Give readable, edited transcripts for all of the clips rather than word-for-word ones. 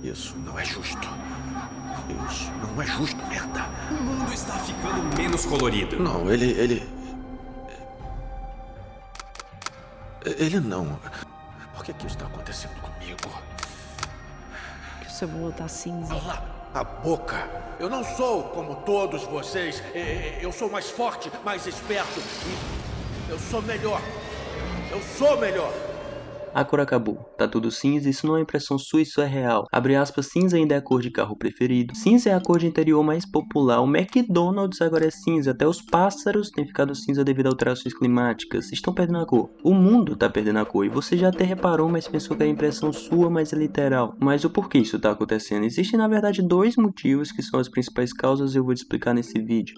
Isso não é justo. Isso não é justo, merda. O mundo está ficando menos colorido. Não, ele não. Por que isso está acontecendo comigo? Que o seu bolo tá cinza. Cala a boca. Eu não sou como todos vocês. Eu sou mais forte, mais esperto. E eu sou melhor. Eu sou melhor. A cor acabou. Tá tudo cinza, isso não é impressão sua, isso é real. Abre aspas, cinza ainda é a cor de carro preferido. Cinza é a cor de interior mais popular. O McDonald's agora é cinza. Até os pássaros têm ficado cinza devido a alterações climáticas. Estão perdendo a cor. O mundo tá perdendo a cor. E você já até reparou, mas pensou que era impressão sua, mas é literal. Mas o porquê isso tá acontecendo? Existem, na verdade, dois motivos que são as principais causas e eu vou te explicar nesse vídeo.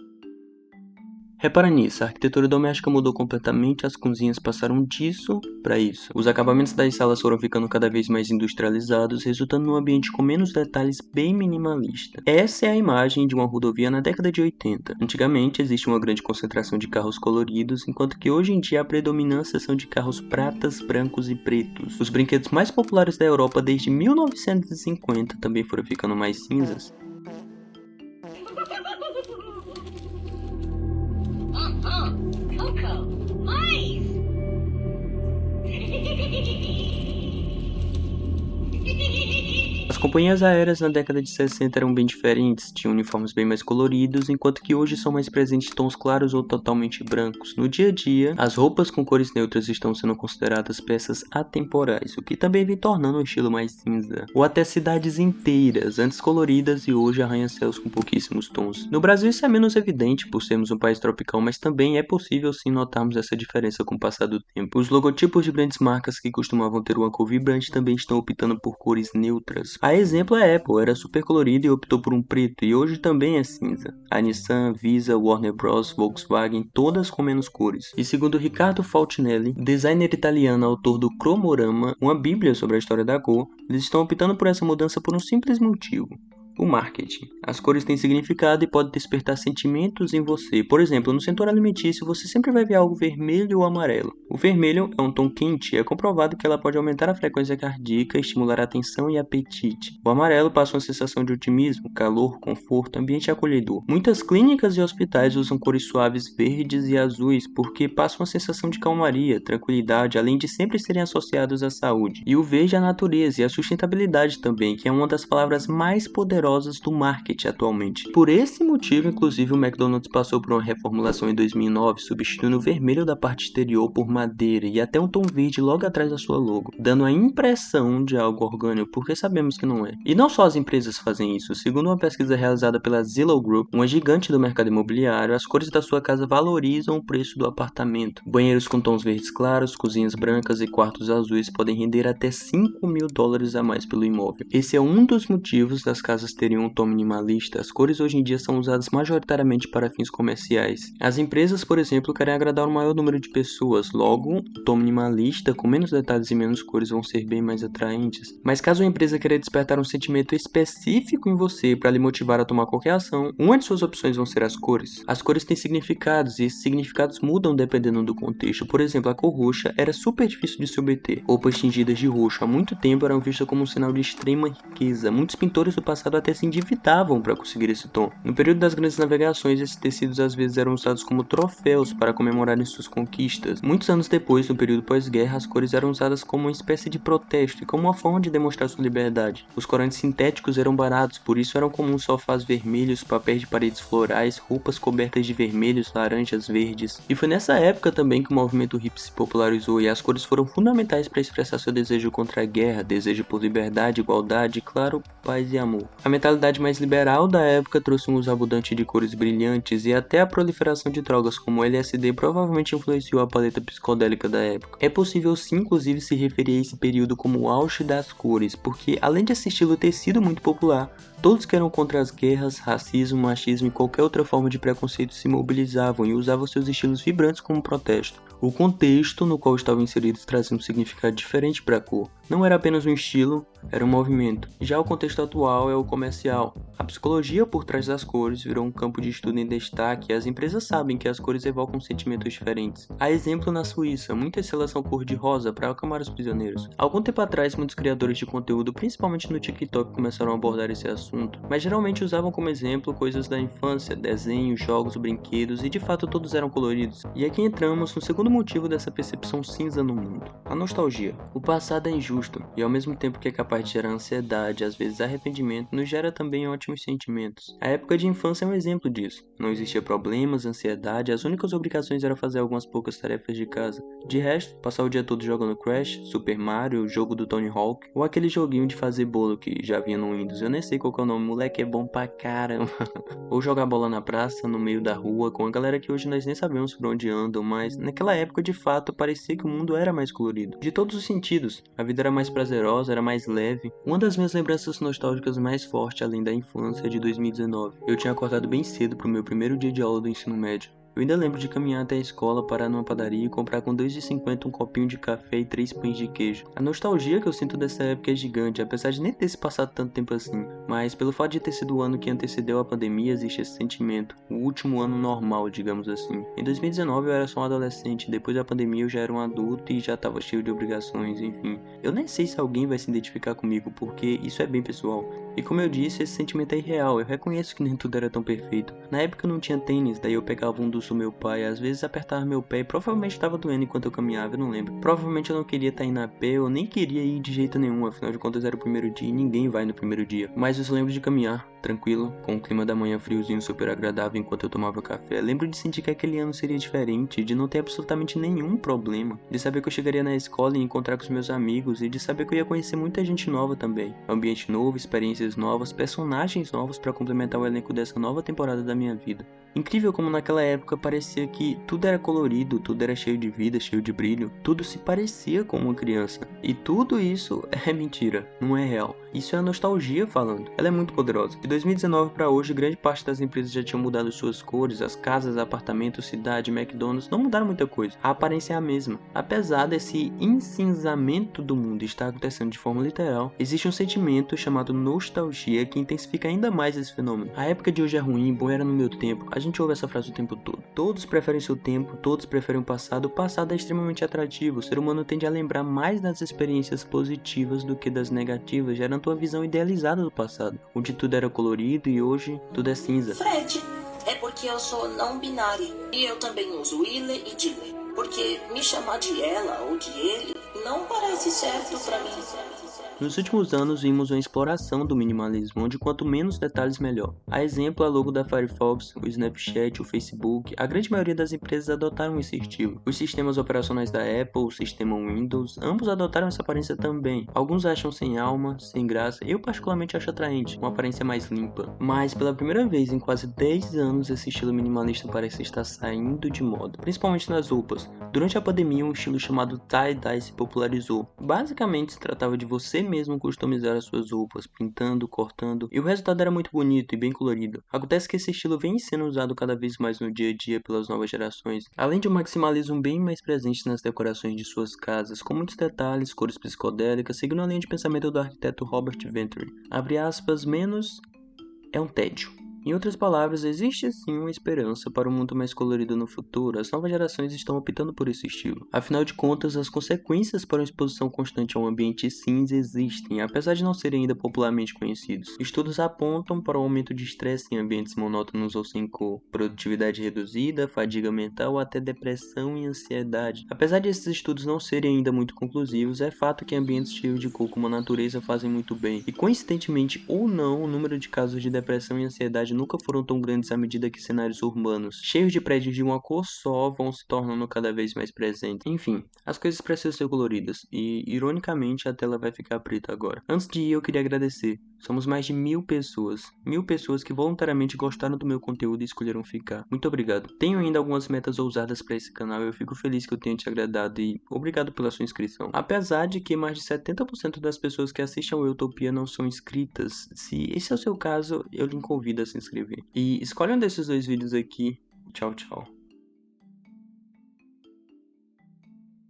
Repara nisso, a arquitetura doméstica mudou completamente, as cozinhas passaram disso para isso. Os acabamentos das salas foram ficando cada vez mais industrializados, resultando num ambiente com menos detalhes, bem minimalista. Essa é a imagem de uma rodovia na década de 80. Antigamente existe uma grande concentração de carros coloridos, enquanto que hoje em dia a predominância são de carros pratas, brancos e pretos. Os brinquedos mais populares da Europa desde 1950 também foram ficando mais cinzas. Coco, mice! As companhias aéreas na década de 60 eram bem diferentes, tinham uniformes bem mais coloridos, enquanto que hoje são mais presentes tons claros ou totalmente brancos. No dia a dia, as roupas com cores neutras estão sendo consideradas peças atemporais, o que também vem tornando o estilo mais cinza. Ou até cidades inteiras, antes coloridas e hoje arranha-céus com pouquíssimos tons. No Brasil isso é menos evidente por sermos um país tropical, mas também é possível sim notarmos essa diferença com o passar do tempo. Os logotipos de grandes marcas que costumavam ter uma cor vibrante também estão optando por cores neutras. A exemplo é a Apple, era super colorida e optou por um preto, e hoje também é cinza. A Nissan, Visa, Warner Bros, Volkswagen, todas com menos cores. E segundo Riccardo Faltinelli, designer italiano, autor do Cromorama, uma bíblia sobre a história da cor, eles estão optando por essa mudança por um simples motivo: o marketing. As cores têm significado e podem despertar sentimentos em você. Por exemplo, no setor alimentício você sempre vai ver algo vermelho ou amarelo. O vermelho é um tom quente e é comprovado que ela pode aumentar a frequência cardíaca, estimular a atenção e apetite. O amarelo passa uma sensação de otimismo, calor, conforto, ambiente acolhedor. Muitas clínicas e hospitais usam cores suaves verdes e azuis porque passam uma sensação de calmaria, tranquilidade, além de sempre serem associados à saúde. E o verde é a natureza e a sustentabilidade também, que é uma das palavras mais poderosas do marketing atualmente. Por esse motivo, inclusive, o McDonald's passou por uma reformulação em 2009, substituindo o vermelho da parte exterior por madeira e até um tom verde logo atrás da sua logo, dando a impressão de algo orgânico, porque sabemos que não é. E não só as empresas fazem isso. Segundo uma pesquisa realizada pela Zillow Group, uma gigante do mercado imobiliário, as cores da sua casa valorizam o preço do apartamento. Banheiros com tons verdes claros, cozinhas brancas e quartos azuis podem render até $5.000 a mais pelo imóvel. Esse é um dos motivos das casas terem um tom minimalista. As cores hoje em dia são usadas majoritariamente para fins comerciais. As empresas, por exemplo, querem agradar um maior número de pessoas, logo, o tom minimalista, com menos detalhes e menos cores, vão ser bem mais atraentes. Mas caso a empresa queira despertar um sentimento específico em você para lhe motivar a tomar qualquer ação, uma de suas opções vão ser as cores. As cores têm significados e esses significados mudam dependendo do contexto. Por exemplo, a cor roxa era super difícil de se obter. Roupas tingidas de roxo há muito tempo eram vistas como um sinal de extrema riqueza. Muitos pintores do passado até se endividavam para conseguir esse tom. No período das grandes navegações, esses tecidos às vezes eram usados como troféus para comemorarem suas conquistas. Muitos anos depois, no período pós-guerra, as cores eram usadas como uma espécie de protesto e como uma forma de demonstrar sua liberdade. Os corantes sintéticos eram baratos, por isso eram comuns sofás vermelhos, papéis de paredes florais, roupas cobertas de vermelhos, laranjas, verdes. E foi nessa época também que o movimento hippie se popularizou e as cores foram fundamentais para expressar seu desejo contra a guerra, desejo por liberdade, igualdade e, claro, paz e amor. A mentalidade mais liberal da época trouxe um uso abundante de cores brilhantes e até a proliferação de drogas como o LSD provavelmente influenciou a paleta psicodélica da época. É possível sim, inclusive, se referir a esse período como o auge das cores, porque além desse estilo ter sido muito popular, todos que eram contra as guerras, racismo, machismo e qualquer outra forma de preconceito se mobilizavam e usavam seus estilos vibrantes como protesto. O contexto no qual estavam inseridos trazia um significado diferente para a cor. Não era apenas um estilo, era um movimento. Já o contexto atual é o comercial. A psicologia por trás das cores virou um campo de estudo em destaque e as empresas sabem que as cores evocam sentimentos diferentes. Há exemplo na Suíça, muitas seleção cor-de-rosa para acalmar os prisioneiros. Algum tempo atrás, muitos criadores de conteúdo, principalmente no TikTok, começaram a abordar esse assunto, mas geralmente usavam como exemplo coisas da infância, desenhos, jogos, brinquedos e de fato todos eram coloridos. E aqui entramos no segundo motivo dessa percepção cinza no mundo: a nostalgia. O passado é injusto e ao mesmo tempo que é capaz de gerar ansiedade, às vezes arrependimento, nos gera também ótimos sentimentos. A época de infância é um exemplo disso. Não existia problemas, ansiedade, as únicas obrigações eram fazer algumas poucas tarefas de casa. De resto, passar o dia todo jogando Crash, Super Mario, o jogo do Tony Hawk, ou aquele joguinho de fazer bolo que já vinha no Windows, eu nem sei qual que é o nome, moleque é bom pra caramba. Ou jogar bola na praça, no meio da rua, com a galera que hoje nós nem sabemos por onde andam, mas naquela época de fato parecia que o mundo era mais colorido. De todos os sentidos, a vida era mais prazerosa, era mais leve. Uma das minhas lembranças nostálgicas mais fortes, além da infância, é de 2019. Eu tinha acordado bem cedo pro meu primeiro dia de aula do ensino médio. Eu ainda lembro de caminhar até a escola, parar numa padaria e comprar com R$2,50 um copinho de café e 3 pães de queijo. A nostalgia que eu sinto dessa época é gigante, apesar de nem ter se passado tanto tempo assim. Mas pelo fato de ter sido o ano que antecedeu a pandemia, existe esse sentimento. O último ano normal, digamos assim. Em 2019 eu era só um adolescente, depois da pandemia eu já era um adulto e já estava cheio de obrigações, enfim. Eu nem sei se alguém vai se identificar comigo, porque isso é bem pessoal. E como eu disse, esse sentimento é irreal, eu reconheço que nem tudo era tão perfeito. Na época eu não tinha tênis, daí eu pegava um do meu pai, às vezes apertava meu pé e provavelmente estava doendo enquanto eu caminhava, eu não lembro. Provavelmente eu não queria estar indo a pé, eu nem queria ir de jeito nenhum, afinal de contas era o primeiro dia e ninguém vai no primeiro dia. Mas eu lembro de caminhar, tranquilo, com o clima da manhã friozinho super agradável enquanto eu tomava café. Lembro de sentir que aquele ano seria diferente, de não ter absolutamente nenhum problema, de saber que eu chegaria na escola e encontrar com os meus amigos e de saber que eu ia conhecer muita gente nova também. Ambiente novo, experiências novas, personagens novos para complementar o elenco dessa nova temporada da minha vida. Incrível como naquela época parecia que tudo era colorido, tudo era cheio de vida, cheio de brilho, tudo se parecia com uma criança. E tudo isso é mentira, não é real. Isso é a nostalgia falando. Ela é muito poderosa. De 2019 para hoje, grande parte das empresas já tinham mudado suas cores, as casas, apartamentos, cidade, McDonald's, não mudaram muita coisa. A aparência é a mesma. Apesar desse encinzamento do mundo estar acontecendo de forma literal, existe um sentimento chamado nostalgia que intensifica ainda mais esse fenômeno. A época de hoje é ruim, bom era no meu tempo. A gente ouve essa frase o tempo todo. Todos preferem seu tempo, todos preferem o passado é extremamente atrativo. O ser humano tende a lembrar mais das experiências positivas do que das negativas, gerando uma visão idealizada do passado, onde tudo era colorido e hoje tudo é cinza. Fred, é porque eu sou não binária e eu também uso ele e dile, porque me chamar de ela ou de ele não parece certo pra mim. Nos últimos anos vimos uma exploração do minimalismo, onde quanto menos detalhes melhor. A exemplo, a logo da Firefox, o Snapchat, o Facebook, a grande maioria das empresas adotaram esse estilo. Os sistemas operacionais da Apple, o sistema Windows, ambos adotaram essa aparência também. Alguns acham sem alma, sem graça, eu particularmente acho atraente, uma aparência mais limpa. Mas pela primeira vez em quase 10 anos esse estilo minimalista parece estar saindo de moda, principalmente nas roupas. Durante a pandemia um estilo chamado tie-dye se popularizou. Basicamente se tratava de você mesmo customizar as suas roupas, pintando, cortando, e o resultado era muito bonito e bem colorido. Acontece que esse estilo vem sendo usado cada vez mais no dia a dia pelas novas gerações, além de um maximalismo bem mais presente nas decorações de suas casas, com muitos detalhes, cores psicodélicas, seguindo a linha de pensamento do arquiteto Robert Venturi. Abre aspas, menos é um tédio. Em outras palavras, existe sim uma esperança para um mundo mais colorido no futuro. As novas gerações estão optando por esse estilo. Afinal de contas, as consequências para uma exposição constante a um ambiente cinza existem, apesar de não serem ainda popularmente conhecidos. Estudos apontam para o aumento de estresse em ambientes monótonos ou sem cor, produtividade reduzida, fadiga mental, até depressão e ansiedade. Apesar de esses estudos não serem ainda muito conclusivos, é fato que ambientes cheios de cor como a natureza fazem muito bem. E coincidentemente ou não, o número de casos de depressão e ansiedade nunca foram tão grandes à medida que cenários urbanos, cheios de prédios de uma cor só, vão se tornando cada vez mais presentes. Enfim, as coisas precisam ser coloridas, e ironicamente a tela vai ficar preta agora. Antes de ir, eu queria agradecer. Somos mais de 1000 pessoas que voluntariamente gostaram do meu conteúdo e escolheram ficar. Muito obrigado. Tenho ainda algumas metas ousadas para esse canal e eu fico feliz que eu tenha te agradado e obrigado pela sua inscrição. Apesar de que mais de 70% das pessoas que assistem ao Utopia não são inscritas, se esse é o seu caso, eu lhe convido a se inscrever. E escolhe um desses dois vídeos aqui. Tchau, tchau.